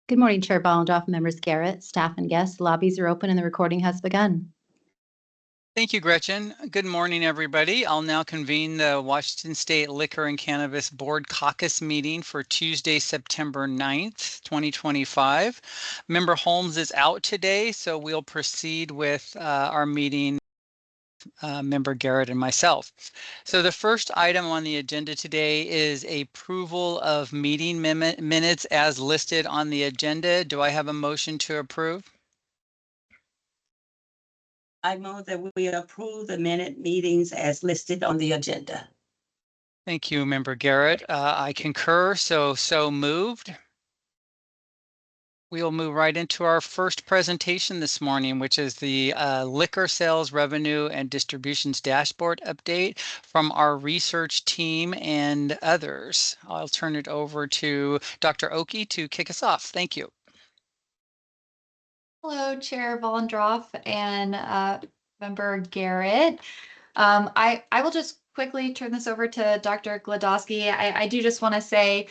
Good morning, Chair Ballendoff, members Garrett, staff, and guests. Lobbies are open and the recording has begun. Thank you, Gretchen. Good morning, everybody. I'll now convene the Washington State Liquor and Cannabis Board Caucus meeting for Tuesday, September 9th, 2025. Member Holmes is out today, so we'll proceed with our meeting. Member Garrett and myself. So the first item on the agenda today is approval of meeting minutes as listed on the agenda. Do I have a motion to approve? I move that we approve the minute meetings as listed on the agenda. Thank you, Member Garrett. I concur, so moved. We'll move right into our first presentation this morning, which is the liquor sales revenue and distributions dashboard update from our research team and others. I'll turn it over to Dr. Oki to kick us off. Thank you. Hello, Chair Bollendorf and Member Garrett. I will just quickly turn this over to Dr. Glodowski. I do just want to say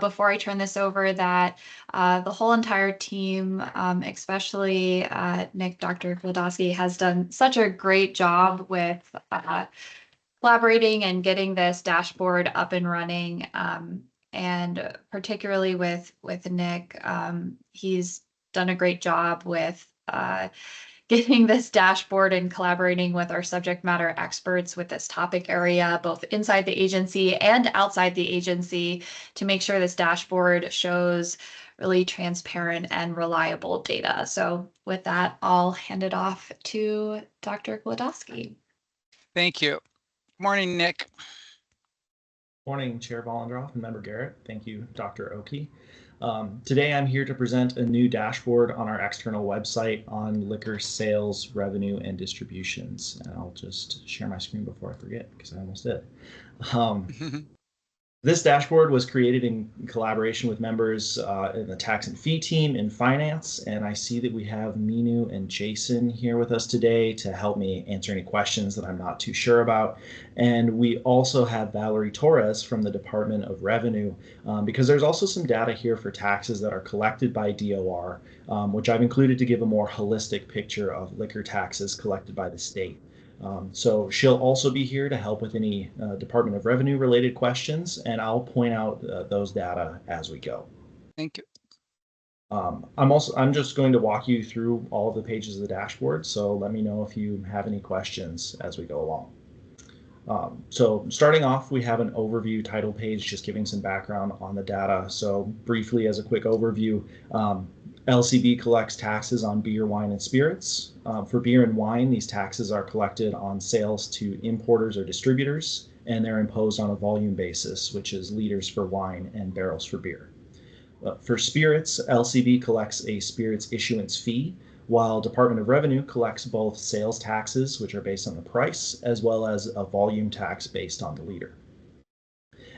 before I turn this over that the whole entire team, especially Nick, Dr. Glodowski, has done such a great job with collaborating and getting this dashboard up and running. And particularly with Nick, he's done a great job with getting this dashboard and collaborating with our subject matter experts with this topic area, both inside the agency and outside the agency, to make sure this dashboard shows really transparent and reliable data. So with that, I'll hand it off to Dr. Glodowski. Thank you. Good morning, Nick. Morning, Chair Bollendorf and Member Garrett. Thank you, Dr. Oki. Today I'm here to present a new dashboard on our external website on liquor sales, revenue, and distributions. And I'll just share my screen before I forget, because I almost did. This dashboard was created in collaboration with members in the tax and fee team in finance, and I see that we have Minu and Jason here with us today to help me answer any questions that I'm not too sure about. And we also have Valerie Torres from the Department of Revenue, because there's also some data here for taxes that are collected by DOR, which I've included to give a more holistic picture of liquor taxes collected by the state. So she'll also be here to help with any Department of Revenue related questions, and I'll point out those data as we go. Thank you. I'm just going to walk you through all of the pages of the dashboard, so let me know if you have any questions as we go along. So starting off, we have an overview title page just giving some background on the data. So briefly, as a quick overview, LCB collects taxes on beer, wine, and spirits. For beer and wine, these taxes are collected on sales to importers or distributors, and they're imposed on a volume basis, which is liters for wine and barrels for beer. For spirits, LCB collects a spirits issuance fee, while Department of Revenue collects both sales taxes, which are based on the price, as well as a volume tax based on the liter.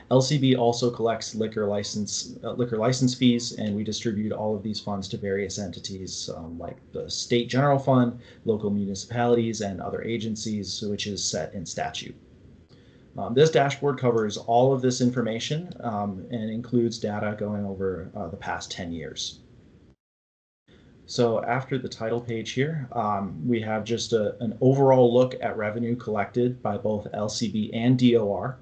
LCB also collects liquor license fees, and we distribute all of these funds to various entities like the State General Fund, local municipalities, and other agencies, which is set in statute. This dashboard covers all of this information and includes data going over the past 10 years. So after the title page here, we have just an overall look at revenue collected by both LCB and DOR.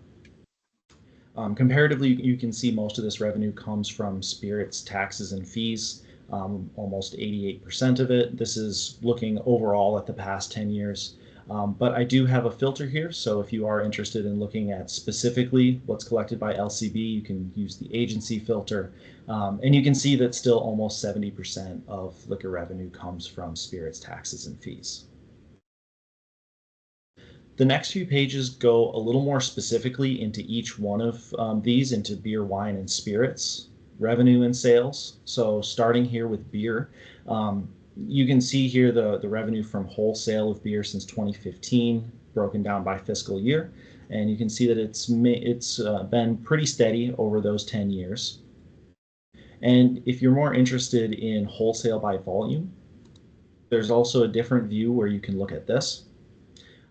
Comparatively, you can see most of this revenue comes from spirits, taxes, and fees, almost 88% of it. This is looking overall at the past 10 years. But I do have a filter here, so if you are interested in looking at specifically what's collected by LCB, you can use the agency filter. And you can see that still almost 70% of liquor revenue comes from spirits, taxes, and fees. The next few pages go a little more specifically into each one of these, into beer, wine, and spirits, revenue and sales. So starting here with beer, you can see here the revenue from wholesale of beer since 2015, broken down by fiscal year. And you can see that it's been pretty steady over those 10 years. And if you're more interested in wholesale by volume, there's also a different view where you can look at this.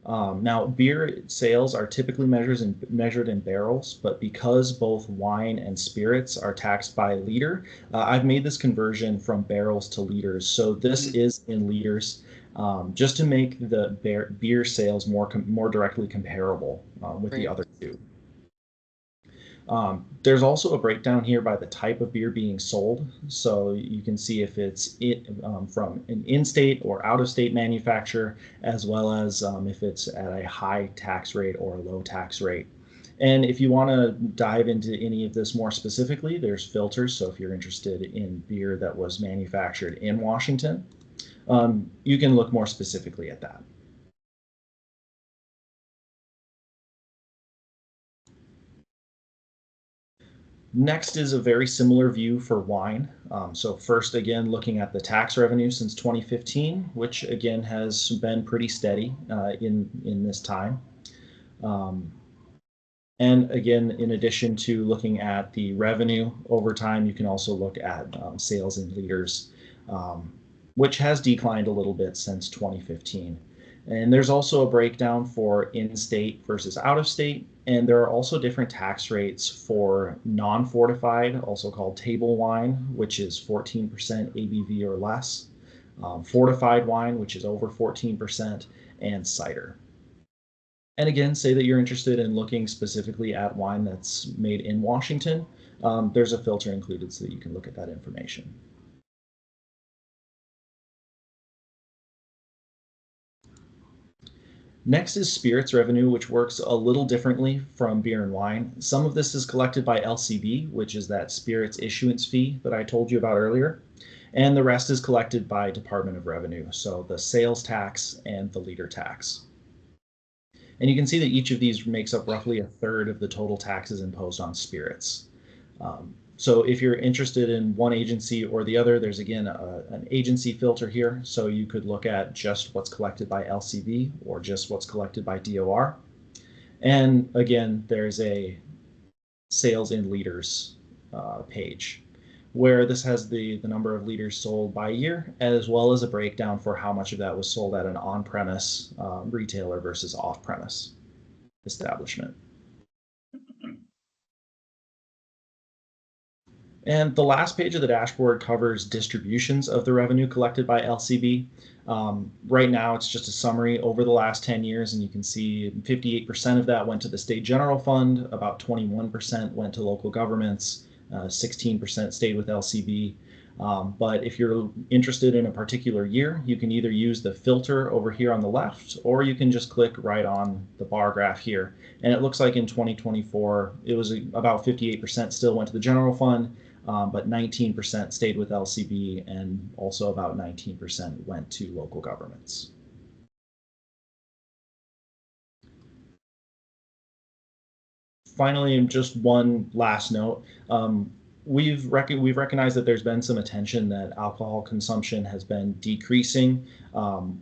Now, beer sales are typically measured in barrels, but because both wine and spirits are taxed by liter, I've made this conversion from barrels to liters. So this is in liters, just to make the beer sales more directly comparable with the other two. There's also a breakdown here by the type of beer being sold. So you can see if it's from an in-state or out-of-state manufacturer, as well as if it's at a high tax rate or a low tax rate. And if you want to dive into any of this more specifically, there's filters. So if you're interested in beer that was manufactured in Washington, you can look more specifically at that. Next is a very similar view for wine. So first, again, looking at the tax revenue since 2015, which again has been pretty steady in this time. And again, in addition to looking at the revenue over time, you can also look at sales in liters, which has declined a little bit since 2015. And there's also a breakdown for in-state versus out-of-state. And there are also different tax rates for non-fortified, also called table wine, which is 14% ABV or less, fortified wine, which is over 14%, and cider. And again, say that you're interested in looking specifically at wine that's made in Washington, there's a filter included so that you can look at that information. Next is spirits revenue, which works a little differently from beer and wine. Some of this is collected by LCB, which is that spirits issuance fee that I told you about earlier. And the rest is collected by Department of Revenue, so the sales tax and the liter tax. And you can see that each of these makes up roughly a third of the total taxes imposed on spirits. So if you're interested in one agency or the other, there's again an agency filter here. So you could look at just what's collected by LCB or just what's collected by DOR. And again, there's a sales in liters page where this has the number of liters sold by year, as well as a breakdown for how much of that was sold at an on-premise retailer versus off-premise establishment. And the last page of the dashboard covers distributions of the revenue collected by LCB. Right now, it's just a summary over the last 10 years, and you can see 58% of that went to the state general fund, about 21% went to local governments, 16% stayed with LCB. But if you're interested in a particular year, you can either use the filter over here on the left, or you can just click right on the bar graph here. And it looks like in 2024, it was about 58% still went to the general fund, but 19% stayed with LCB, and also about 19% went to local governments. Finally, just one last note. We've recognized that there's been some attention that alcohol consumption has been decreasing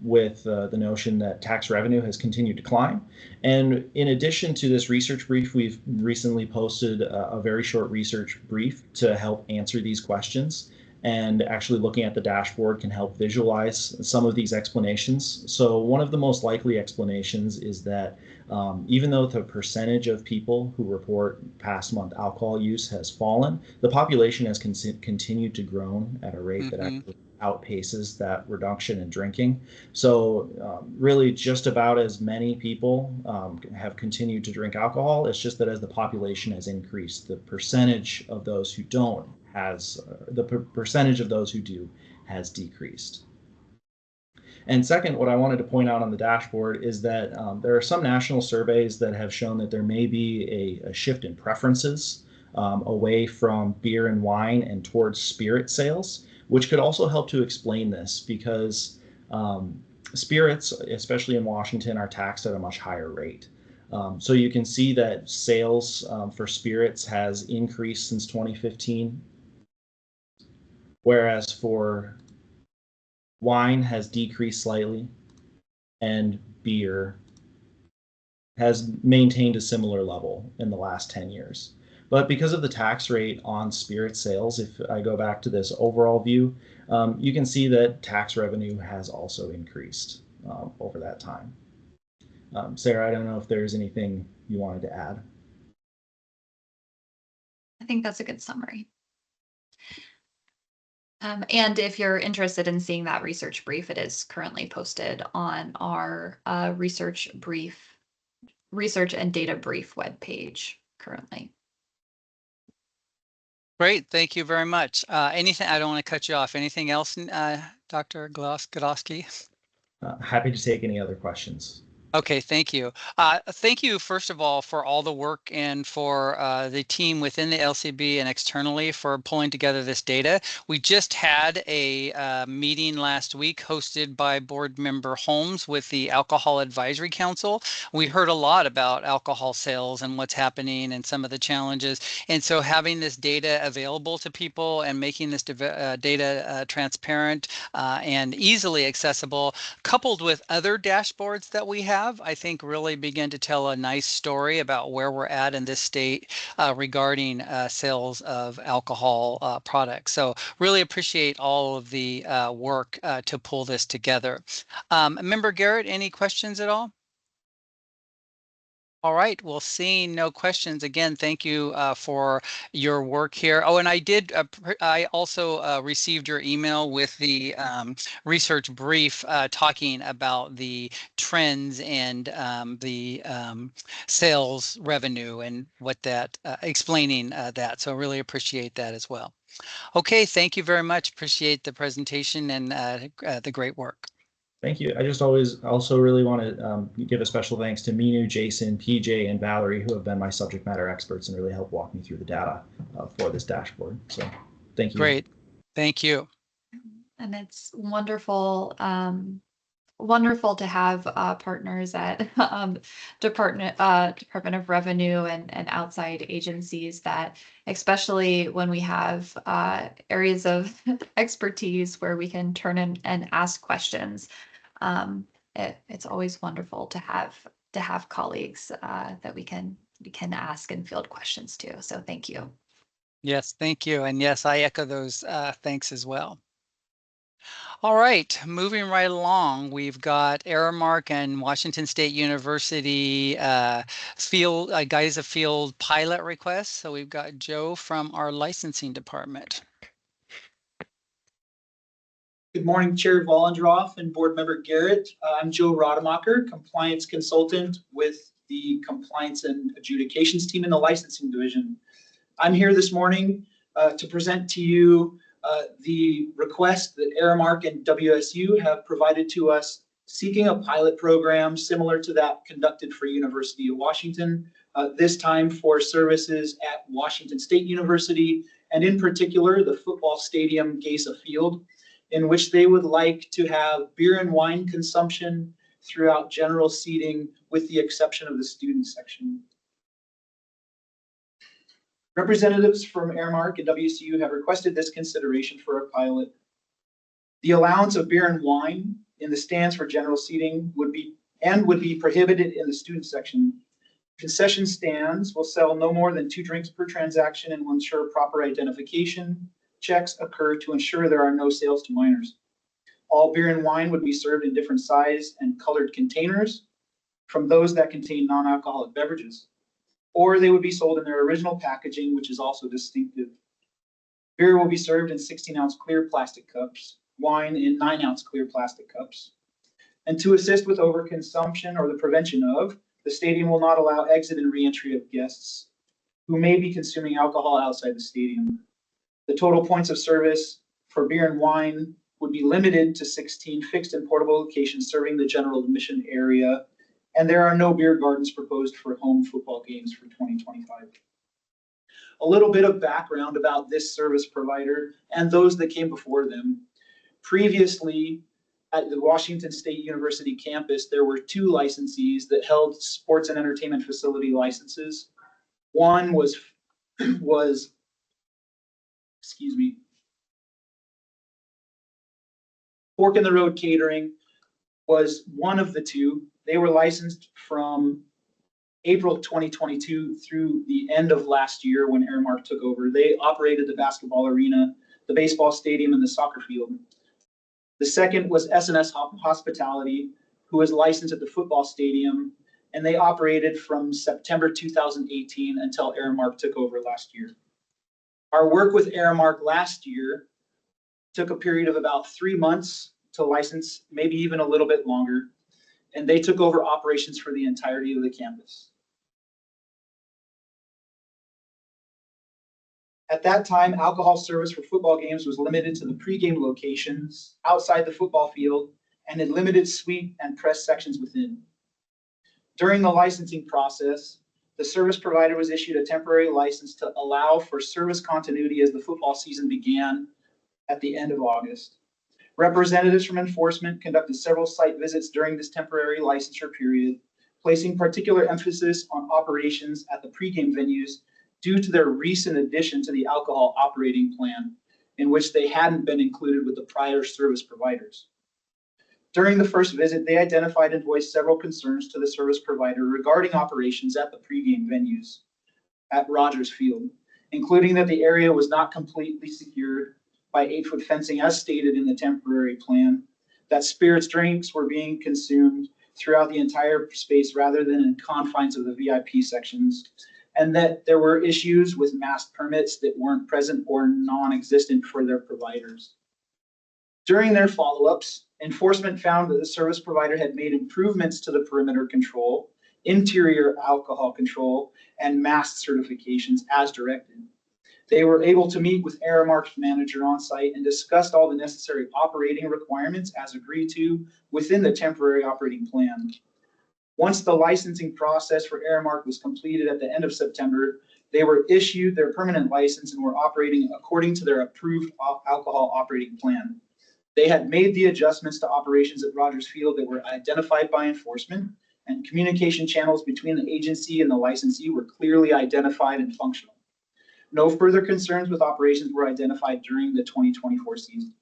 with the notion that tax revenue has continued to climb. And in addition to this research brief, we've recently posted a very short research brief to help answer these questions. And actually looking at the dashboard can help visualize some of these explanations. So one of the most likely explanations is that even though the percentage of people who report past month alcohol use has fallen, the population has continued to grow at a rate that actually outpaces that reduction in drinking. So really just about as many people have continued to drink alcohol. It's just that as the population has increased, the percentage of those who don't percentage of those who do has decreased. And second, what I wanted to point out on the dashboard is that there are some national surveys that have shown that there may be a shift in preferences away from beer and wine and towards spirit sales, which could also help to explain this because spirits, especially in Washington, are taxed at a much higher rate. So you can see that sales for spirits has increased since 2015, whereas for wine has decreased slightly, and beer has maintained a similar level in the last 10 years. But because of the tax rate on spirit sales, if I go back to this overall view, you can see that tax revenue has also increased over that time. Sarah, I don't know if there's anything you wanted to add. I think that's a good summary. And if you're interested in seeing that research brief, it is currently posted on our research and data brief webpage currently. Great, thank you very much. Anything, I don't want to cut you off. Anything else, Dr. Glodowski? Happy to take any other questions. Okay, thank you. Thank you, first of all, for all the work and for the team within the LCB and externally for pulling together this data. We just had a meeting last week hosted by board member Holmes with the Alcohol Advisory Council. We heard a lot about alcohol sales and what's happening and some of the challenges. And so having this data available to people and making this data transparent and easily accessible, coupled with other dashboards that we have, I think really begin to tell a nice story about where we're at in this state regarding sales of alcohol products. So really appreciate all of the work to pull this together. Member Garrett, any questions at all? All right, well, seeing no questions, again, thank you for your work here. Oh, and I also received your email with the research brief talking about the trends and the sales revenue and what that, explaining that. So really appreciate that as well. Okay, thank you very much. Appreciate the presentation and the great work. Thank you. I just also really want to give a special thanks to Minu, Jason, PJ, and Valerie, who have been my subject matter experts and really helped walk me through the data for this dashboard. So thank you. Great. Thank you. And it's wonderful, wonderful to have partners at Department of Revenue and outside agencies that, especially when we have areas of expertise where we can turn in and ask questions. It's always wonderful to have colleagues that we can ask and field questions to. So thank you. Yes, thank you. And yes, I echo those thanks as well. All right, moving right along, we've got Aramark and Washington State University guys of field pilot requests. So we've got Joe from our licensing department. Good morning, Chair Vollendroff and Board Member Garrett. I'm Joe Rademacher, Compliance Consultant with the Compliance and Adjudications team in the Licensing Division. I'm here this morning to present to you the request that Aramark and WSU have provided to us, seeking a pilot program similar to that conducted for University of Washington, this time for services at Washington State University, and in particular, the football stadium Gesa Field, in which they would like to have beer and wine consumption throughout general seating, with the exception of the student section. Representatives from Aramark and WSU have requested this consideration for a pilot. The allowance of beer and wine in the stands for general seating would be prohibited in the student section. Concession stands will sell no more than 2 drinks per transaction and will ensure proper identification checks occur to ensure there are no sales to minors. All beer and wine would be served in different size and colored containers from those that contain non-alcoholic beverages, or they would be sold in their original packaging, which is also distinctive. Beer will be served in 16-ounce clear plastic cups, wine in 9-ounce clear plastic cups. And to assist with overconsumption or the prevention of, the stadium will not allow exit and re-entry of guests who may be consuming alcohol outside the stadium. The total points of service for beer and wine would be limited to 16 fixed and portable locations serving the general admission area, and there are no beer gardens proposed for home football games for 2025. A little bit of background about this service provider and those that came before them. Previously, at the Washington State University campus, there were 2 licensees that held sports and entertainment facility licenses. One was Fork in the Road Catering was one of the 2. They were licensed from April 2022 through the end of last year when Aramark took over. They operated the basketball arena, the baseball stadium, and the soccer field. The second was S&S Hospitality, who was licensed at the football stadium, and they operated from September 2018 until Aramark took over last year. Our work with Aramark last year took a period of about 3 months to license, maybe even a little bit longer, and they took over operations for the entirety of the campus. At that time, alcohol service for football games was limited to the pregame locations outside the football field and in limited suite and press sections within. During the licensing process, the service provider was issued a temporary license to allow for service continuity as the football season began at the end of August. Representatives from enforcement conducted several site visits during this temporary licensure period, placing particular emphasis on operations at the pregame venues due to their recent addition to the alcohol operating plan, in which they hadn't been included with the prior service providers. During the first visit, they identified and voiced several concerns to the service provider regarding operations at the pregame venues at Rogers Field, including that the area was not completely secured by 8-foot fencing as stated in the temporary plan, that spirits drinks were being consumed throughout the entire space rather than in confines of the VIP sections, and that there were issues with mask permits that weren't present or non-existent for their providers. During their follow-ups, enforcement found that the service provider had made improvements to the perimeter control, interior alcohol control, and mask certifications as directed. They were able to meet with Aramark's manager on site and discussed all the necessary operating requirements as agreed to within the temporary operating plan. Once the licensing process for Aramark was completed at the end of September, they were issued their permanent license and were operating according to their approved alcohol operating plan. They had made the adjustments to operations at Rogers Field that were identified by enforcement, and communication channels between the agency and the licensee were clearly identified and functional. No further concerns with operations were identified during the 2024 season.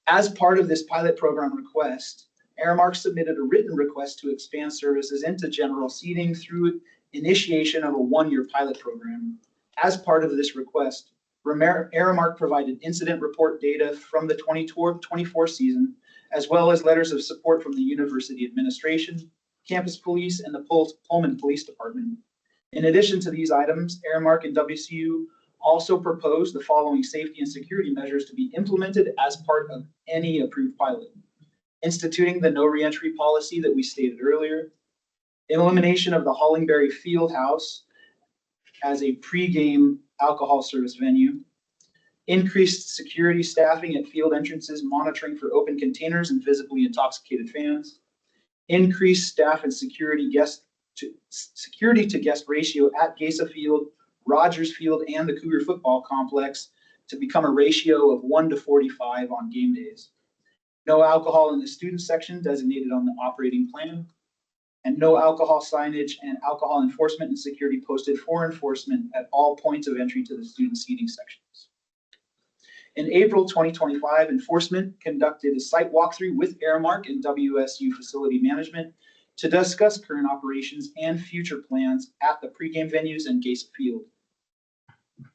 As part of this pilot program request, Aramark submitted a written request to expand services into general seating through initiation of a 1-year pilot program. As part of this request, Aramark provided incident report data from the 2024 season, as well as letters of support from the university administration, campus police, and the Pullman Police Department. In addition to these items, Aramark and WCU also proposed the following safety and security measures to be implemented as part of any approved pilot: instituting the no reentry policy that we stated earlier, elimination of the Hollingberry Fieldhouse as a pregame alcohol service venue, increased security staffing at field entrances, monitoring for open containers and visibly intoxicated fans, increased staff and security to guest ratio at Gesa Field, Rogers Field, and the Cougar Football Complex to become a ratio of 1:45 on game days. No alcohol in the student section designated on the operating plan, and no alcohol signage and alcohol enforcement and security posted for enforcement at all points of entry to the student seating sections. In April 2025, enforcement conducted a site walkthrough with Aramark and WSU facility management to discuss current operations and future plans at the pregame venues and Gesa Field.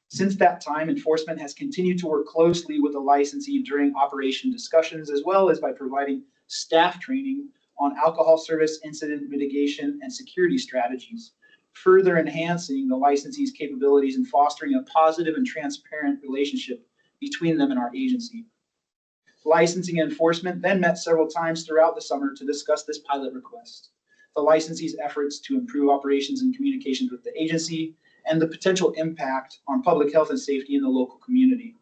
Since that time, enforcement has continued to work closely with the licensee during operation discussions, as well as by providing staff training on alcohol service, incident mitigation, and security strategies, further enhancing the licensee's capabilities and fostering a positive and transparent relationship between them and our agency. Licensing and enforcement then met several times throughout the summer to discuss this pilot request, the licensee's efforts to improve operations and communications with the agency, and the potential impact on public health and safety in the local community.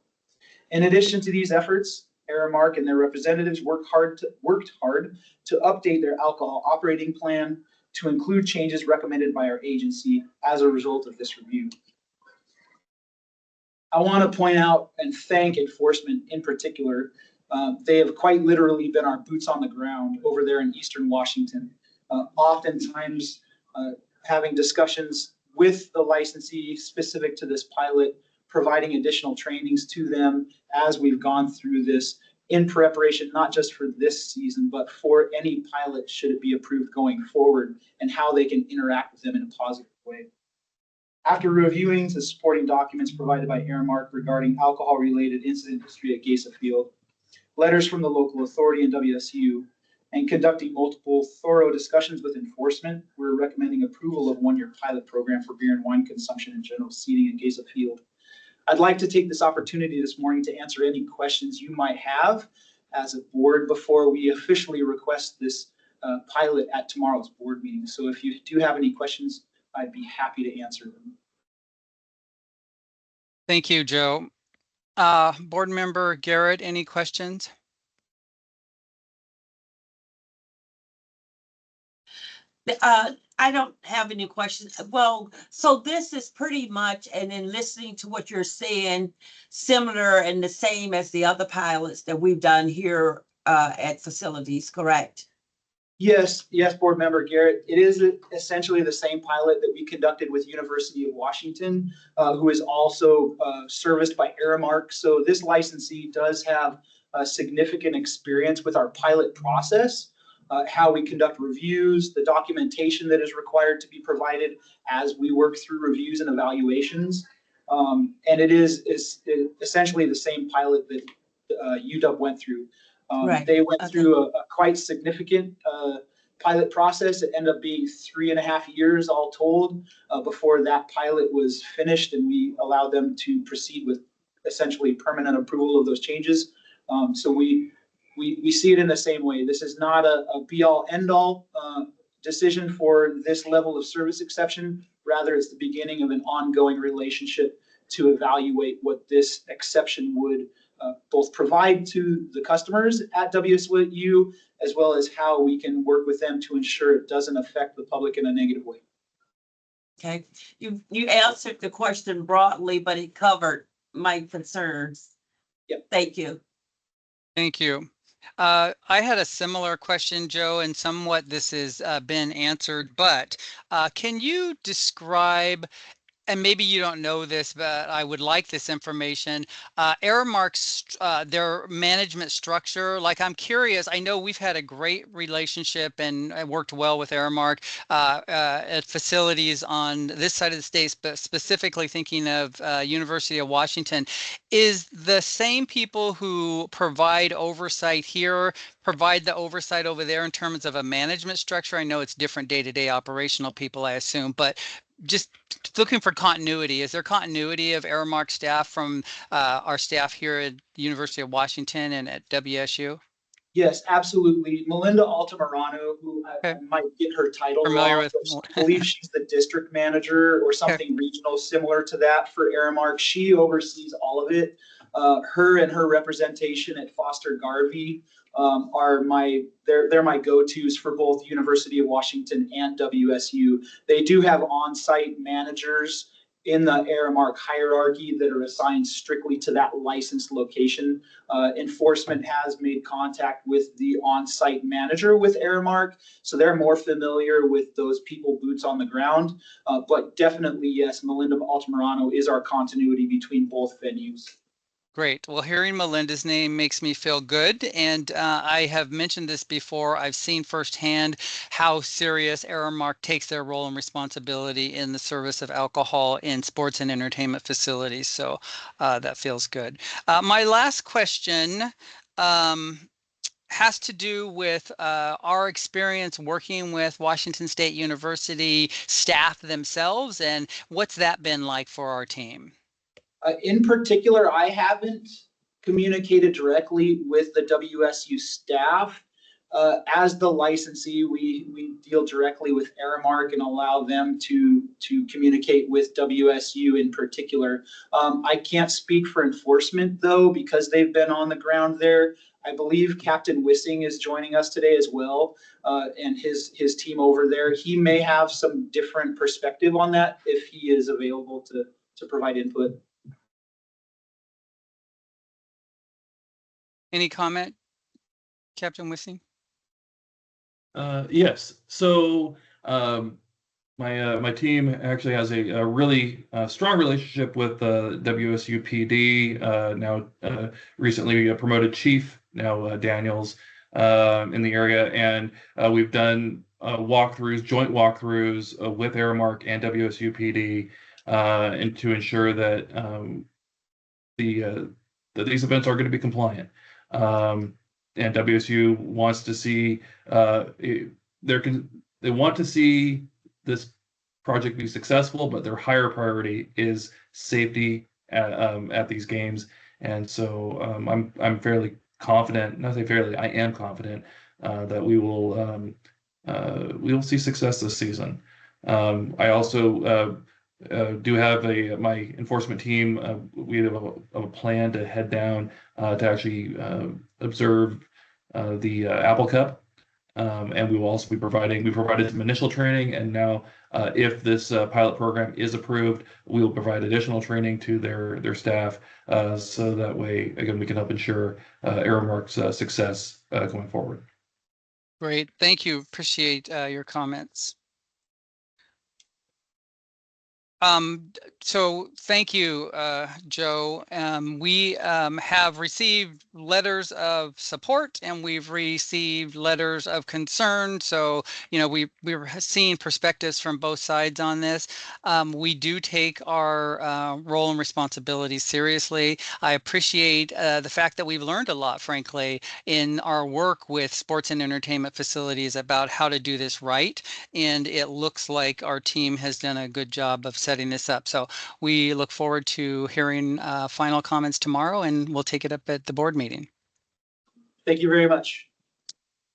In addition to these efforts, Aramark and their representatives worked hard to update their alcohol operating plan to include changes recommended by our agency as a result of this review. I want to point out and thank enforcement in particular. They have quite literally been our boots on the ground over there in Eastern Washington, oftentimes having discussions with the licensee specific to this pilot, providing additional trainings to them as we've gone through this in preparation, not just for this season, but for any pilot should it be approved going forward, and how they can interact with them in a positive way. After reviewing the supporting documents provided by Aramark regarding alcohol-related incident history at Gesa Field, letters from the local authority and WSU, and conducting multiple thorough discussions with enforcement, we're recommending approval of one-year pilot program for beer and wine consumption and general seating at Geza Field. I'd like to take this opportunity this morning to answer any questions you might have as a board before we officially request this pilot at tomorrow's board meeting. So if you do have any questions, I'd be happy to answer them. Thank you, Joe. Board member Garrett, any questions? I don't have any questions. Well, so this is pretty much, and in listening to what you're saying, similar and the same as the other pilots that we've done here at facilities, correct? Yes, board member Garrett. It is essentially the same pilot that we conducted with University of Washington, who is also serviced by Aramark. So this licensee does have significant experience with our pilot process, how we conduct reviews, the documentation that is required to be provided as we work through reviews and evaluations. And it is essentially the same pilot that UW went through. Right. They went through a quite significant pilot process. It ended up being 3.5 years all told before that pilot was finished, and we allowed them to proceed with essentially permanent approval of those changes. So we see it in the same way. This is not a be-all, end-all decision for this level of service exception. Rather, it's the beginning of an ongoing relationship to evaluate what this exception would both provide to the customers at WSU, as well as how we can work with them to ensure it doesn't affect the public in a negative way. Okay, you answered the question broadly, but it covered my concerns. Yep. Thank you. Thank you. I had a similar question, Joe, and somewhat this has been answered, but can you describe, and maybe you don't know this, but I would like this information, Aramark's, their management structure. Like, I'm curious, I know we've had a great relationship and I worked well with Aramark at facilities on this side of the state, but specifically thinking of University of Washington. Is the same people who provide oversight here provide the oversight over there in terms of a management structure? I know it's different day-to-day operational people, I assume, but just looking for continuity. Is there continuity of Aramark staff from our staff here at University of Washington and at WSU? Yes, absolutely. Melinda Altamirano, who I might get her title Familiar wrong, with. but I believe she's the district manager or something regional similar to that for Aramark. She oversees all of it. Her and her representation at Foster Garvey are they're my go-tos for both University of Washington and WSU. They do have on-site managers in the Aramark hierarchy that are assigned strictly to that licensed location. Enforcement has made contact with the on-site manager with Aramark, so they're more familiar with those people boots on the ground. But definitely, yes, Melinda Altamirano is our continuity between both venues. Great. Well, hearing Melinda's name makes me feel good. And I have mentioned this before. I've seen firsthand how serious Aramark takes their role and responsibility in the service of alcohol in sports and entertainment facilities. So that feels good. My last question has to do with our experience working with Washington State University staff themselves, and what's that been like for our team? In particular, I haven't communicated directly with the WSU staff. As the licensee, we deal directly with Aramark and allow them to communicate with WSU in particular. I can't speak for enforcement, though, because they've been on the ground there. I believe Captain Wissing is joining us today as well, and his team over there. He may have some different perspective on that if he is available to provide input. Any comment, Captain Wissing? Yes. So my team actually has a really strong relationship with WSU PD, now recently promoted chief, now Daniels, in the area. And we've done joint walkthroughs with Aramark and WSU PD, and to ensure that that these events are going to be compliant. WSU wants to see they want to see this project be successful, but their higher priority is safety at these games. And so I'm fairly confident, not say fairly, I am confident that we will see success this season. I also do have my enforcement team. We have a plan to head down to actually observe the Apple Cup. And we will also be we provided some initial training, and now if this pilot program is approved, we will provide additional training to their staff, so that way, again, we can help ensure Aramark's success going forward. Great, thank you. Appreciate your comments. So thank you, Joe. We have received letters of support and we've received letters of concern. So, you know, we're seeing perspectives from both sides on this. We do take our role and responsibility seriously. I appreciate the fact that we've learned a lot, frankly, in our work with sports and entertainment facilities about how to do this right. And it looks like our team has done a good job of setting this up. So we look forward to hearing final comments tomorrow, and we'll take it up at the board meeting. Thank you very much.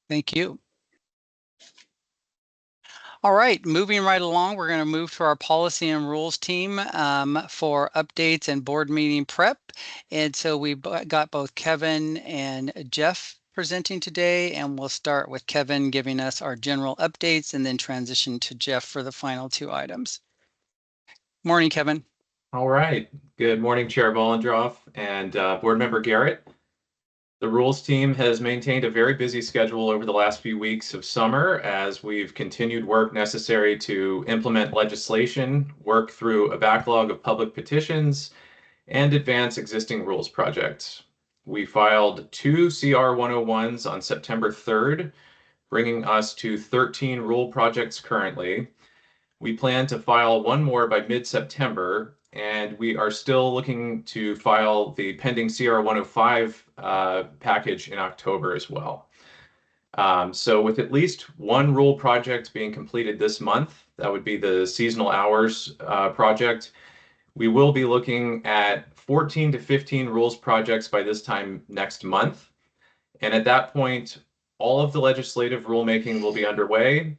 Thank you. All right, moving right along, we're going to move to our policy and rules team for updates and board meeting prep. And so we've got both Kevin and Jeff presenting today, and we'll start with Kevin giving us our general updates and then transition to Jeff for the final two items. Morning, Kevin. All right. Good morning, Chair Bollendroff and Board Member Garrett. The rules team has maintained a very busy schedule over the last few weeks of summer as we've continued work necessary to implement legislation, work through a backlog of public petitions, and advance existing rules projects. We filed 2 CR 101s on September 3rd, bringing us to 13 rule projects currently. We plan to file one more by mid-September, and we are still looking to file the pending CR 105 package in October as well. So with at least one rule project being completed this month, that would be the seasonal hours project, we will be looking at 14 to 15 rules projects by this time next month. And at that point, all of the legislative rulemaking will be underway.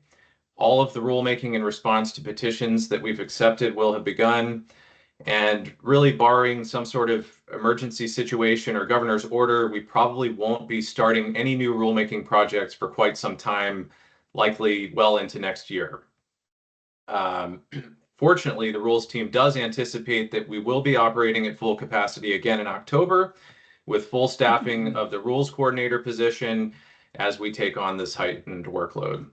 All of the rulemaking in response to petitions that we've accepted will have begun. And really, barring some sort of emergency situation or governor's order, we probably won't be starting any new rulemaking projects for quite some time, likely well into next year. Fortunately, the rules team does anticipate that we will be operating at full capacity again in October with full staffing of the rules coordinator position as we take on this heightened workload.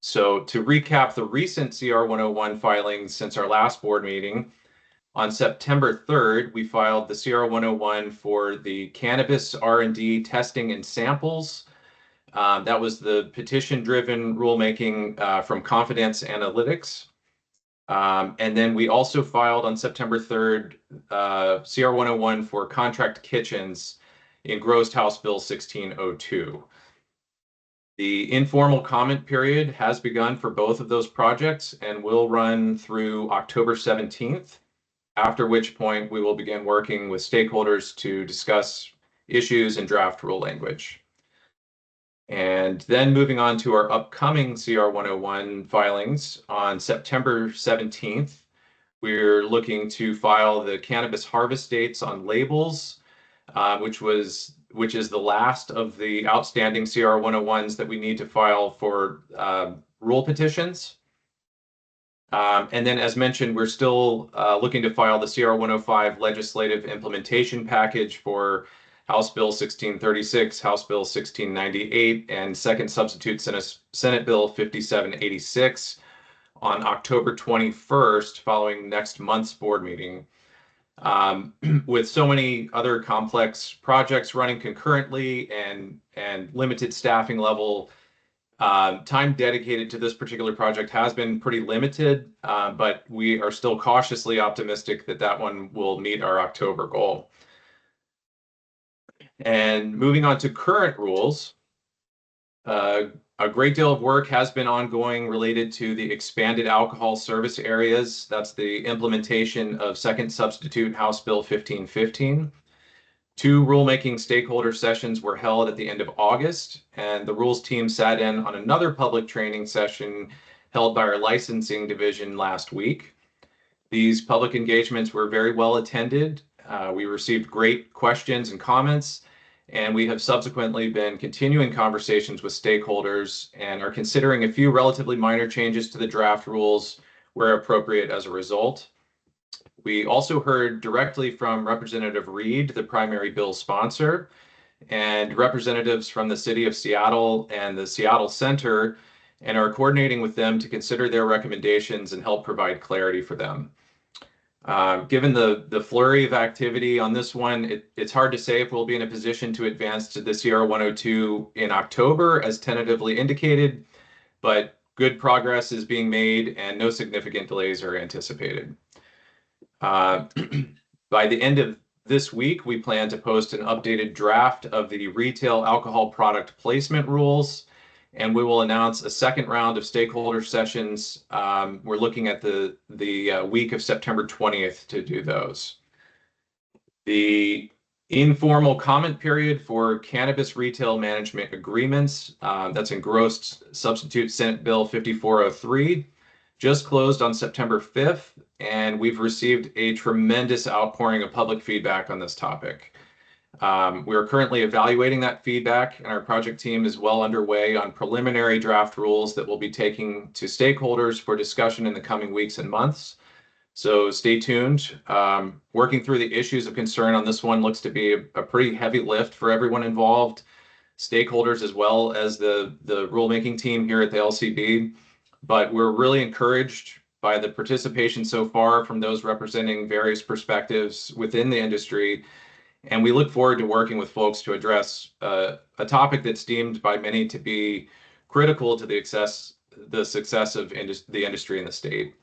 So to recap the recent CR 101 filings since our last board meeting, on September 3rd, we filed the CR 101 for the cannabis R&D testing and samples. That was the petition-driven rulemaking from Confidence Analytics. And then we also filed on September 3rd, CR 101 for contract kitchens engrossed House Bill 1602. The informal comment period has begun for both of those projects and will run through October 17th, after which point we will begin working with stakeholders to discuss issues and draft rule language. And then moving on to our upcoming CR 101 filings on September 17th, we're looking to file the cannabis harvest dates on labels, which is the last of the outstanding CR 101s that we need to file for rule petitions. And then, as mentioned, we're still looking to file the CR 105 legislative implementation package for House Bill 1636, House Bill 1698, and second substitute Senate Bill 5786 on October 21st, following next month's board meeting. With so many other complex projects running concurrently and limited staffing level, time dedicated to this particular project has been pretty limited, but we are still cautiously optimistic that that one will meet our October goal. And moving on to current rules, a great deal of work has been ongoing related to the expanded alcohol service areas. That's the implementation of Second Substitute House Bill 1515. 2 rulemaking stakeholder sessions were held at the end of August, and the rules team sat in on another public training session held by our licensing division last week. These public engagements were very well attended. We received great questions and comments, and we have subsequently been continuing conversations with stakeholders and are considering a few relatively minor changes to the draft rules where appropriate as a result. We also heard directly from Representative Reed, the primary bill sponsor, and representatives from the City of Seattle and the Seattle Center, and are coordinating with them to consider their recommendations and help provide clarity for them. Given the flurry of activity on this one, it's hard to say if we'll be in a position to advance to the CR 102 in October as tentatively indicated, but good progress is being made and no significant delays are anticipated. By the end of this week, we plan to post an updated draft of the retail alcohol product placement rules, and we will announce a second round of stakeholder sessions. We're looking at the week of September 20th to do those. The informal comment period for cannabis retail management agreements, that's engrossed Substitute Senate Bill 5403, just closed on September 5th, and we've received a tremendous outpouring of public feedback on this topic. We are currently evaluating that feedback, and our project team is well underway on preliminary draft rules that we'll be taking to stakeholders for discussion in the coming weeks and months. So stay tuned. Working through the issues of concern on this one looks to be a pretty heavy lift for everyone involved, stakeholders as well as the rulemaking team here at the LCB. But we're really encouraged by the participation so far from those representing various perspectives within the industry. And we look forward to working with folks to address a topic that's deemed by many to be critical to the success of the industry in the state.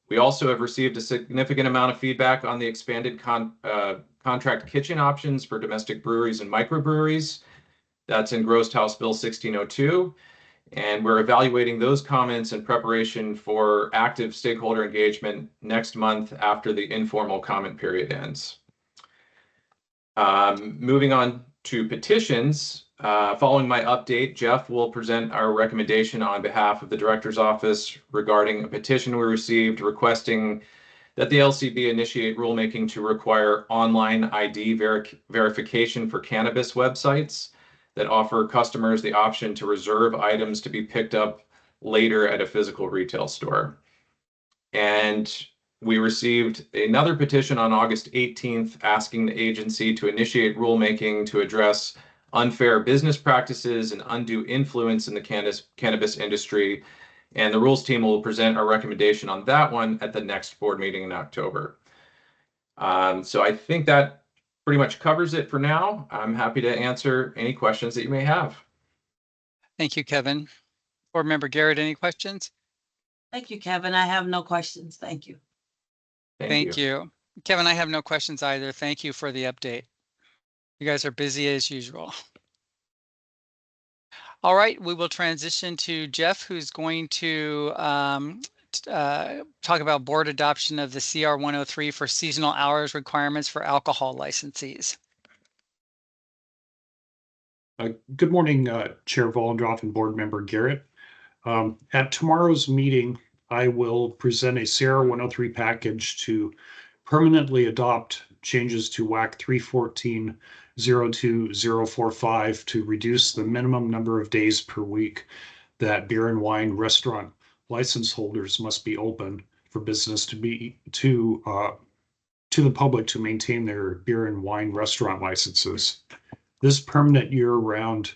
We also have received a significant amount of feedback on the expanded contract kitchen options for domestic breweries and microbreweries. That's engrossed House Bill 1602. And we're evaluating those comments in preparation for active stakeholder engagement next month after the informal comment period ends. Moving on to petitions, following my update, Jeff will present our recommendation on behalf of the Director's Office regarding a petition we received requesting that the LCB initiate rulemaking to require online ID verification for cannabis websites that offer customers the option to reserve items to be picked up later at a physical retail store. And we received another petition on August 18th asking the agency to initiate rulemaking to address unfair business practices and undue influence in the cannabis industry. And the rules team will present our recommendation on that one at the next board meeting in October. So I think that pretty much covers it for now. I'm happy to answer any questions that you may have. Thank you, Kevin. Board Member Garrett, any questions? Thank you, Kevin. I have no questions. Thank you. Thank you. Kevin, I have no questions either. Thank you for the update. You guys are busy as usual. All right, we will transition to Jeff, who's going to talk about board adoption of the CR 103 for seasonal hours requirements for alcohol licensees. Good morning, Chair Vollendorf and Board Member Garrett. At tomorrow's meeting, I will present a CR 103 package to permanently adopt changes to WAC 314-02045 to reduce the minimum number of days per week that beer and wine restaurant license holders must be open for business to the public to maintain their beer and wine restaurant licenses. This permanent year-round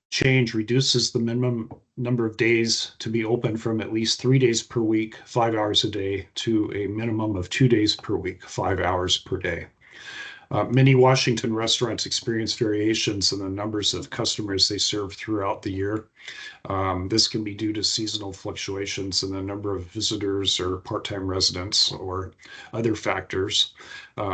change reduces the minimum number of days to be open from at least 3 days per week, 5 hours a day, to a minimum of 2 days per week, 5 hours per day. Many Washington restaurants experience variations in the numbers of customers they serve throughout the year. This can be due to seasonal fluctuations in the number of visitors or part-time residents or other factors.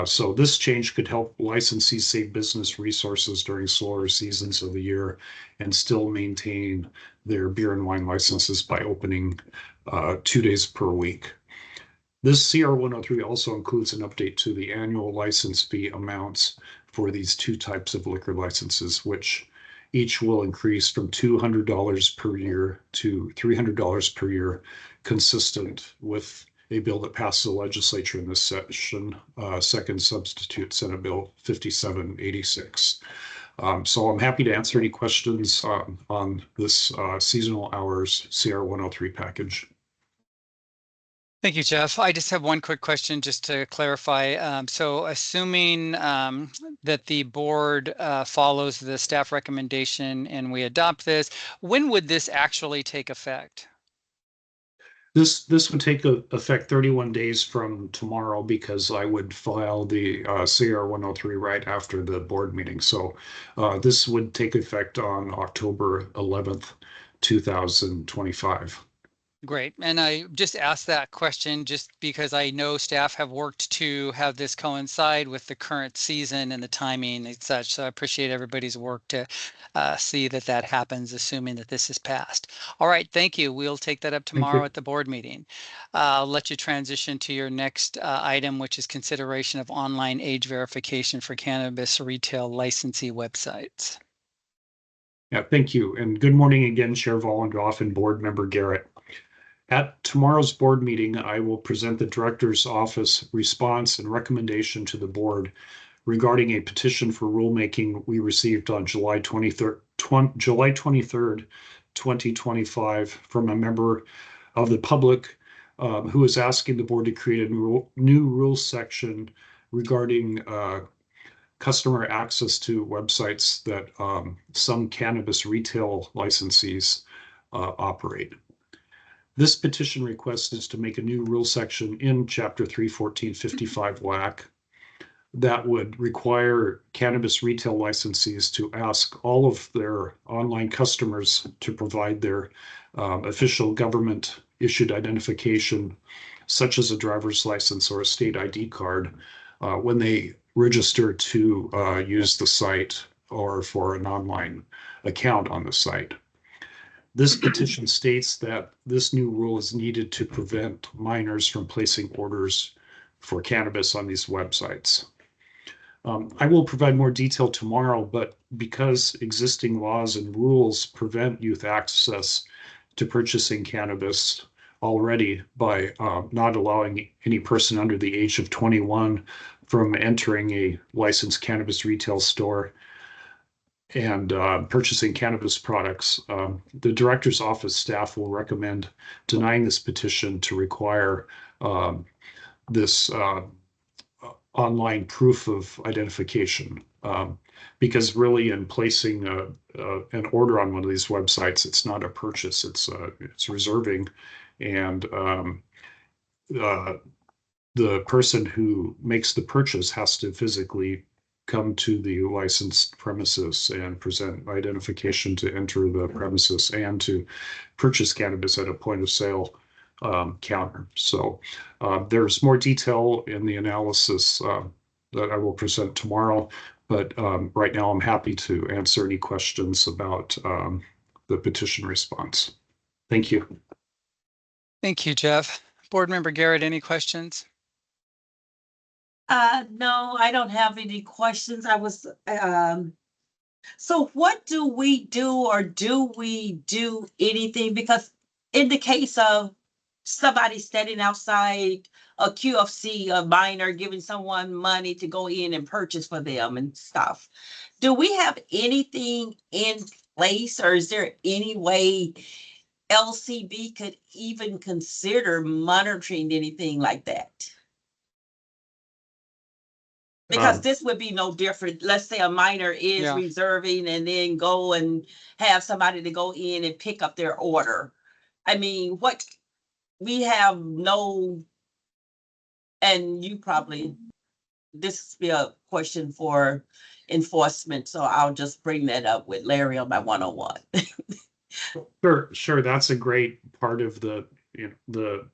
So this change could help licensees save business resources during slower seasons of the year and still maintain their beer and wine licenses by opening 2 days per week. This CR 103 also includes an update to the annual license fee amounts for these two types of liquor licenses, which each will increase from $200 per year to $300 per year, consistent with a bill that passed the legislature in this session, Second Substitute Senate Bill 5786. So I'm happy to answer any questions on this seasonal hours CR 103 package. Thank you, Jeff. I just have one quick question just to clarify. So assuming that the board follows the staff recommendation and we adopt this, when would this actually take effect? This would take effect 31 days from tomorrow because I would file the CR 103 right after the board meeting. So this would take effect on October 11th, 2025. Great. And I just asked that question just because I know staff have worked to have this coincide with the current season and the timing and such. So I appreciate everybody's work to see that that happens, assuming that this is passed. All right. Thank you. We'll take that up tomorrow at the board meeting. I'll let you transition to your next item, which is consideration of online age verification for cannabis retail licensee websites. Yeah, thank you. And good morning again, Chair Vollendorf and Board Member Garrett. At tomorrow's board meeting, I will present the Director's Office response and recommendation to the board regarding a petition for rulemaking we received on July 23rd, 2025 from a member of the public who is asking the board to create a new rules section regarding customer access to websites that some cannabis retail licensees operate. This petition request is to make a new rule section in Chapter 314.55 WAC that would require cannabis retail licensees to ask all of their online customers to provide their official government issued identification, such as a driver's license or a state ID card, when they register to use the site or for an online account on the site. This petition states that this new rule is needed to prevent minors from placing orders for cannabis on these websites. I will provide more detail tomorrow, but because existing laws and rules prevent youth access to purchasing cannabis already by not allowing any person under the age of 21 from entering a licensed cannabis retail store and purchasing cannabis products, the Director's Office staff will recommend denying this petition to require this online proof of identification. Because really in placing an order on one of these websites, it's not a purchase, it's reserving. And the person who makes the purchase has to physically come to the licensed premises and present identification to enter the premises and to purchase cannabis at a point of sale counter. So there's more detail in the analysis that I will present tomorrow, but right now I'm happy to answer any questions about the petition response. Thank you. Thank you, Jeff. Board Member Garrett, any questions? No, I don't have any questions. So what do we do, or do we do anything? Because in the case of somebody standing outside a QFC, a minor giving someone money to go in and purchase for them and stuff, do we have anything in place, or is there any way LCB could even consider monitoring anything like that? Because this would be no different. Let's say a minor is reserving and then go and have somebody to go in and pick up their order. I mean, we have no, and you probably this be a question for enforcement, so I'll just bring that up with Larry on my one-on-one. Sure. That's a great part of the, the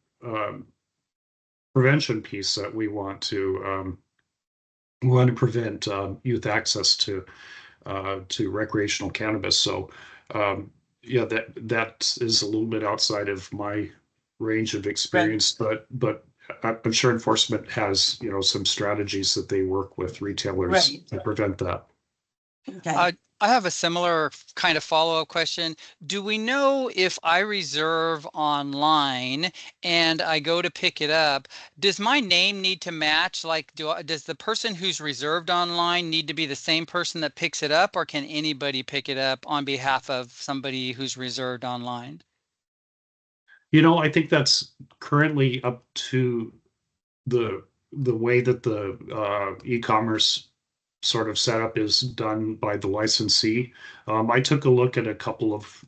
prevention piece that we want to prevent youth access to recreational cannabis. So yeah, that is a little bit outside of my range of experience, but I'm sure enforcement has, some strategies that they work with retailers Right. to prevent that. Okay. I have a similar kind of follow-up question. Do we know if I reserve online and I go to pick it up, does my name need to match? Like, does the person who's reserved online need to be the same person that picks it up, or can anybody pick it up on behalf of somebody who's reserved online? I think that's currently up to the way that the e-commerce sort of setup is done by the licensee. I took a look at a couple of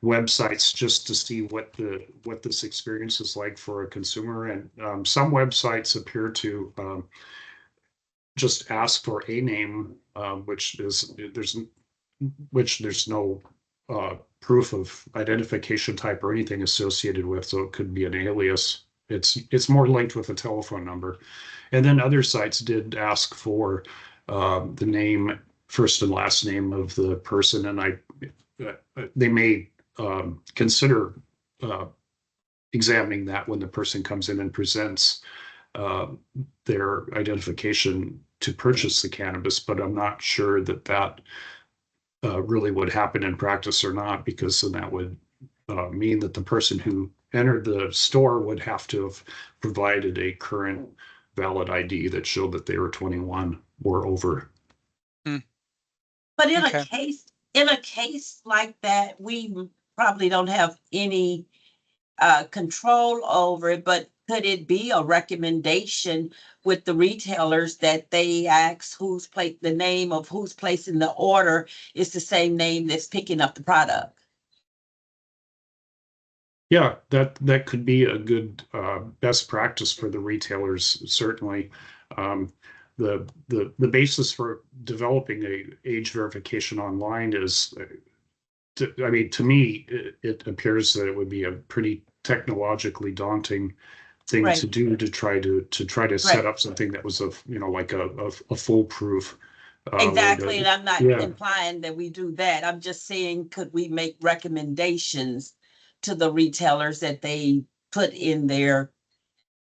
websites just to see what this experience is like for a consumer, and some websites appear to just ask for a name, which there's no proof of identification type or anything associated with, so it could be an alias. It's more linked with a telephone number. And then other sites did ask for the name, first and last name of the person, and they may consider examining that when the person comes in and presents their identification to purchase the cannabis. But I'm not sure that really would happen in practice or not, because then that would mean that the person who entered the store would have to have provided a current valid ID that showed that they were 21 or over. But in Okay. a case like that, we probably don't have any control over it, but could it be a recommendation with the retailers that they ask the name of who's placing the order is the same name that's picking up the product? Yeah, that could be a good best practice for the retailers, certainly. The basis for developing a age verification online is, to me, it appears that it would be a pretty technologically daunting thing Right. to do, to try to set up something that was like a foolproof way Exactly, to, and I'm not yeah. implying that we do that. I'm just saying, could we make recommendations to the retailers that they put in their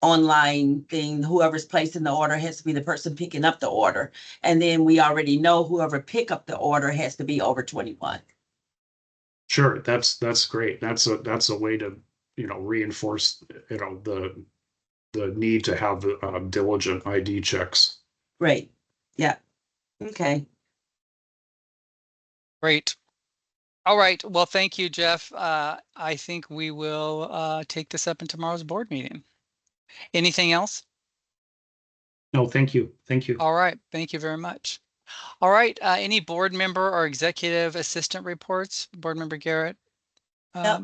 online thing? Whoever's placing the order has to be the person picking up the order. And then we already know whoever pick up the order has to be over 21. Sure, that's great. That's a way to reinforce the need to have diligent ID checks. Right. Yeah. Okay. Great. All right. Well, thank you, Jeff. I think we will take this up in tomorrow's board meeting. Anything else? No, thank you. All right. Thank you very much. All right. Any board member or executive assistant reports? Board member Garrett? Yep.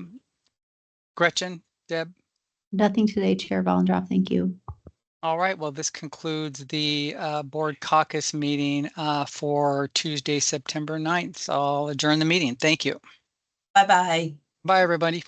Gretchen? Deb? Nothing today, Chair Volendroff. Thank you. All right. Well, this concludes the board caucus meeting for Tuesday, September 9th. So I'll adjourn the meeting. Thank you. Bye-bye. Bye, everybody.